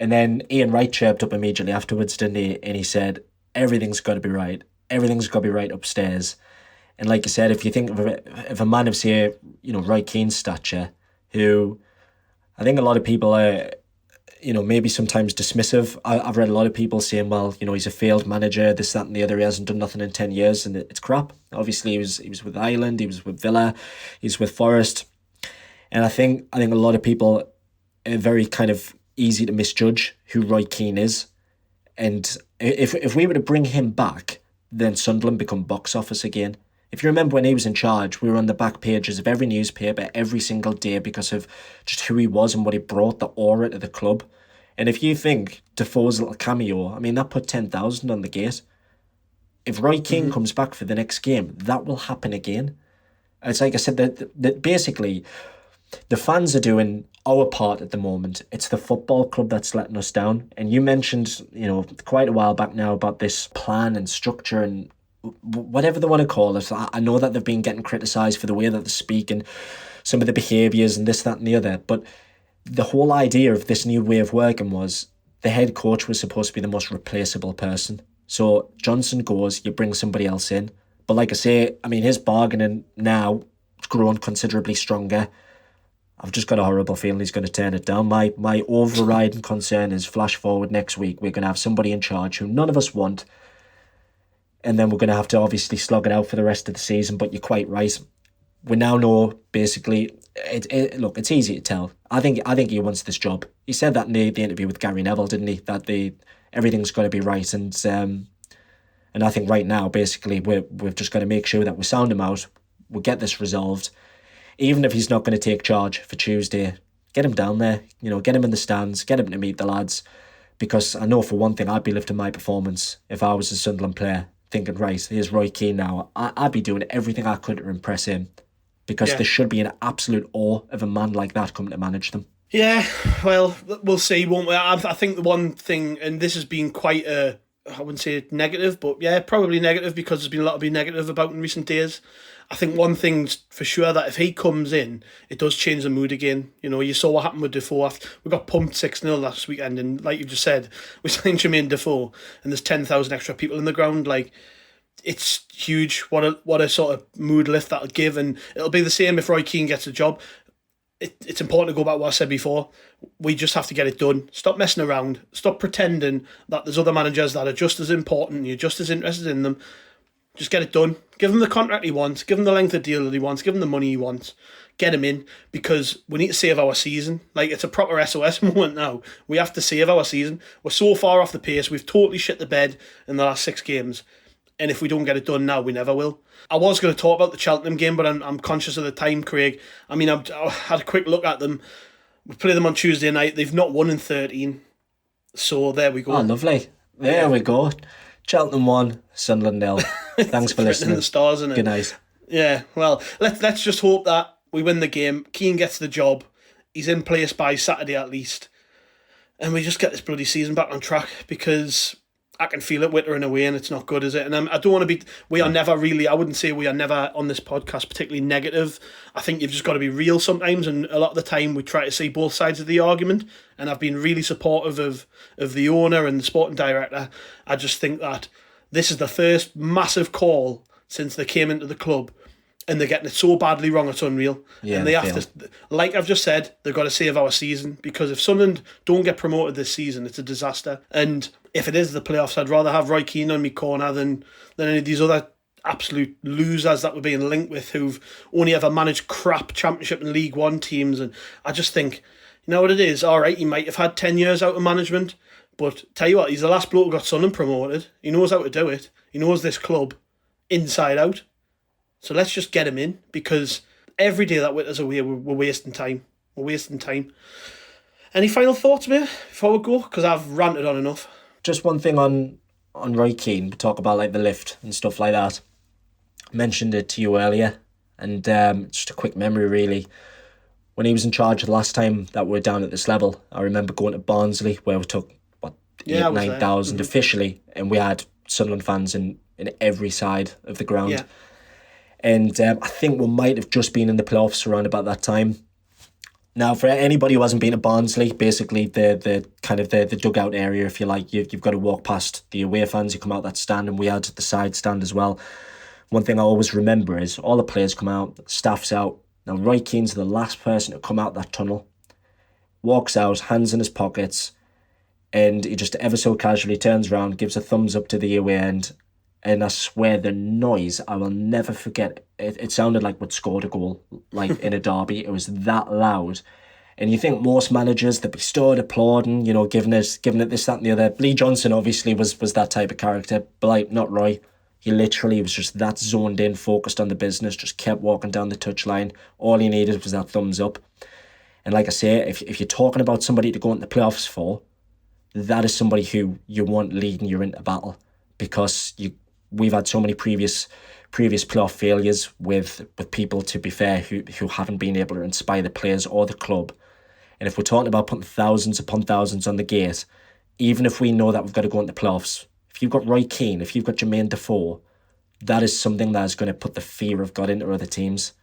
And then Ian Wright chirped up immediately afterwards, didn't he? And he said, everything's got to be right. Everything's got to be right upstairs. And like you said, if you think of a man of, say, Roy Keane's stature, who I think a lot of people are, maybe sometimes dismissive. I've read a lot of people saying, well, he's a failed manager, this, that and the other, he hasn't done nothing in 10 years, and it's crap. Obviously, he was with Ireland, he was with Villa, he's with Forest. And I think a lot of people are very kind of easy to misjudge who Roy Keane is. And if we were to bring him back, then Sunderland become box office again. If you remember when he was in charge, we were on the back pages of every newspaper every single day because of just who he was and what he brought, the aura to the club. And if you think Defoe's little cameo, that put 10,000 on the gate. If Roy Keane comes back for the next game, that will happen again. It's like I said, that basically the fans are doing our part at the moment. It's the football club that's letting us down. And you mentioned, quite a while back now about this plan and structure and whatever they want to call it. I know that they've been getting criticised for the way that they speak and some of the behaviours and this, that and the other. But the whole idea of this new way of working was the head coach was supposed to be the most replaceable person. So Johnson goes, you bring somebody else in. But like I say, his bargaining now has grown considerably stronger. I've just got a horrible feeling he's going to turn it down. My overriding concern is flash forward next week, we're going to have somebody in charge who none of us want. And then we're going to have to obviously slog it out for the rest of the season. But you're quite right. We now know, basically, look, it's easy to tell. I think he wants this job. He said that in the interview with Gary Neville, didn't he? That everything's got to be right. And I think right now, basically, we've just got to make sure that we sound him out. We'll get this resolved. Even if he's not going to take charge for Tuesday, get him down there. Get him in the stands. Get him to meet the lads. Because I know for one thing, I'd be lifting my performance if I was a Sunderland player, thinking, right, here's Roy Keane now. I'd be doing everything I could to impress him, because there should be an absolute awe of a man like that coming to manage them. Yeah, well, we'll see, won't we? I think the one thing, and this has been quite I wouldn't say negative, but yeah, probably negative, because there's been a lot to be negative about in recent days. I think one thing's for sure, that if he comes in, it does change the mood again. You saw what happened with Defoe. We got pumped 6-0 last weekend, and like you just said, we signed Jermaine Defoe, and there's 10,000 extra people in the ground. Like, it's huge. What a sort of mood lift that'll give, and it'll be the same if Roy Keane gets a job. It's important to go back to what I said before. We just have to get it done. Stop messing around. Stop pretending that there's other managers that are just as important, you're just as interested in them. Just get it done. Give him the contract he wants. Give him the length of deal that he wants. Give him the money he wants. Get him in, because we need to save our season. Like, it's a proper SOS moment now. We have to save our season. We're so far off the pace. We've totally shit the bed in the last 6 games. And if we don't get it done now, we never will. I was going to talk about the Cheltenham game, but I'm conscious of the time, Craig. I had a quick look at them. We play them on Tuesday night. They've not won in 13. So there we go. Oh, lovely. There we go. Cheltenham 1, Sunderland 0. Thanks for listening. In the stars, isn't it? Good night. Yeah, well, let's just hope that we win the game. Keane gets the job. He's in place by Saturday at least. And we just get this bloody season back on track, because I can feel it withering away, and it's not good, is it? And I don't want to be... We are never really... I wouldn't say we are never on this podcast particularly negative. I think you've just got to be real sometimes, and a lot of the time we try to see both sides of the argument, and I've been really supportive of the owner and the sporting director. I just think that this is the first massive call since they came into the club, and they're getting it so badly wrong, it's unreal. Yeah, and they have to, like I've just said, they've got to save our season, because if Sunderland don't get promoted this season, it's a disaster. And if it is the playoffs, I'd rather have Roy Keane on my corner than any of these other absolute losers that we're being linked with, who've only ever managed crap Championship and League One teams. And I just think, you know what it is? All right, he might have had 10 years out of management, but tell you what, he's the last bloke who got Sunderland promoted. He knows how to do it. He knows this club inside out. So let's just get him in, because every day that Witter's away, we're wasting time. We're wasting time. Any final thoughts, mate, before we go? Because I've ranted on enough. Just one thing on Roy Keane, we talk about like the lift and stuff like that. I mentioned it to you earlier, and just a quick memory really. When he was in charge the last time that we were down at this level, I remember going to Barnsley where we took 9,000 officially, and we had Sunderland fans in every side of the ground. Yeah. And I think we might have just been in the playoffs around about that time. Now, for anybody who hasn't been to Barnsley, basically the kind of the dugout area, if you like, you've got to walk past the away fans. You come out that stand, and we had the side stand as well. One thing I always remember is all the players come out, staff's out. Now, Roy Keane's the last person to come out that tunnel, walks out, hands in his pockets, and he just ever so casually turns around, gives a thumbs up to the away end. And I swear the noise, I will never forget. It sounded like we'd scored a goal, like in a derby. It was that loud. And you think most managers, they'd be stood applauding, you know, giving it this, that and the other. Lee Johnson obviously was that type of character, but like not Roy. He literally was just that zoned in, focused on the business, just kept walking down the touchline. All he needed was that thumbs up. And like I say, if you're talking about somebody to go into the playoffs for, that is somebody who you want leading you into battle, because we've had so many previous playoff failures with people, to be fair, who haven't been able to inspire the players or the club. And if we're talking about putting thousands upon thousands on the gate, even if we know that we've got to go into the playoffs, if you've got Roy Keane, if you've got Jermaine Defoe, that is something that is going to put the fear of God into other teams.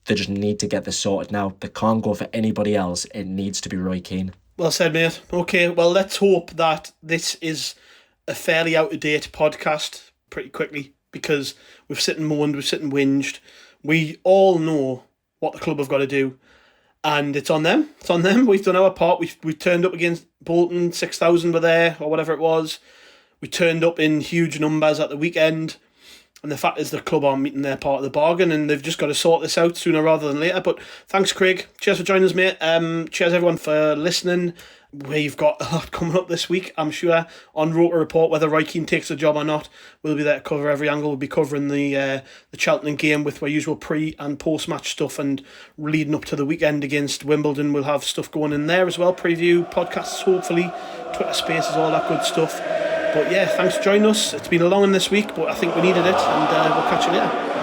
They just need to get this sorted now. They can't go for anybody else. It needs to be Roy Keane. Well said, mate. Okay, well, let's hope that this is a fairly out-of-date podcast pretty quickly, because we've sit and moaned, we've sit and whinged. We all know what the club have got to do, and it's on them. It's on them. We've done our part. We turned up against Bolton, 6,000 were there, or whatever it was. We turned up in huge numbers at the weekend, and the fact is the club aren't meeting their part of the bargain, and they've just got to sort this out sooner rather than later. But thanks, Craig. Cheers for joining us, mate. Cheers, everyone, for listening. We've got a lot coming up this week, I'm sure, on ROKER Report. Whether Roy Keane takes the job or not, we'll be there to cover every angle. We'll be covering the Cheltenham game with our usual pre- and post-match stuff, and leading up to the weekend against Wimbledon, we'll have stuff going in there as well. Preview podcasts, hopefully, Twitter Spaces, all that good stuff. But yeah, thanks for joining us. It's been a long one this week, but I think we needed it, and we'll catch you later.